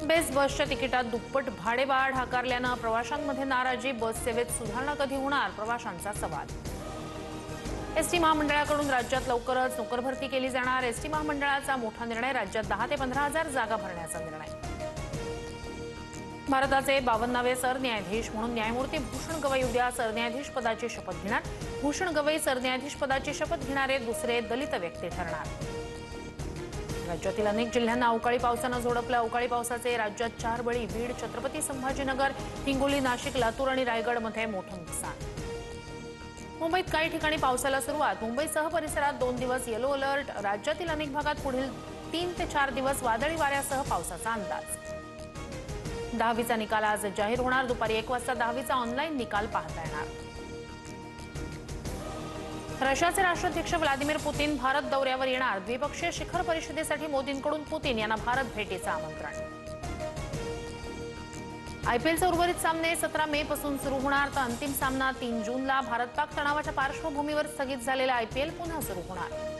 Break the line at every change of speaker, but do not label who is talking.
Best बसच्या तिकिटात दुप्पट भाडेवाढ आकारल्यानं प्रवाशांमध्ये नाराजी। बस सेवेत सुधारणा कधी होणार, प्रवाशांचा सवाल। एसटी महामंडळाकडून राज्यात लवकरच नोकरभरती केली जाणार। एसटी महामंडळाचा मोठा निर्णय, राज्यात 10 ते 15,000 जागा भरण्याचा निर्णय। भारताचे 52वे सरन्यायाधीश म्हणून न्यायमूर्ती भूषण गवई उद्या सरन्यायाधीश पदाची शपथ घेणार। भूषण गवई सरन्यायाधीश पदाची शपथ घेणारे दुसरे दलित व्यक्ती ठरणार। राज्यातील अनेक जिल्ह्यांना अवकाळी पावसानं झोडपलं। अवकाळी पावसाचे राज्यात 4 बळी। बीड, छत्रपती संभाजीनगर, हिंगोली, नाशिक, लातूर आणि रायगडमध्ये मोठं नुकसान। मुंबईत काही ठिकाणी पावसाला सुरुवात। मुंबईसह परिसरात 2 दिवस येलो अलर्ट। राज्यातील अनेक भागात पुढील 3 ते 4 दिवस वादळी वाऱ्यासह पावसाचा अंदाज। 10वीचा निकाल आज जाहीर होणार। दुपारी 1 वाजता 10वीचा ऑनलाईन निकाल पाहता येणार। रशियाचे राष्ट्राध्यक्ष व्लादिमीर पुतीन भारत दौऱ्यावर येणार। द्विपक्षीय शिखर परिषदेसाठी मोदींकडून पुतीन यांना भारत भेटीचं आमंत्रण। आयपीएलचे उर्वरित सामने 17 मे पासून सुरू होणार, तर अंतिम सामना 3 जूनला। भारत-पाक तणावाच्या पार्श्वभूमीवर स्थगित झालेला आयपीएल पुन्हा सुरू होणार।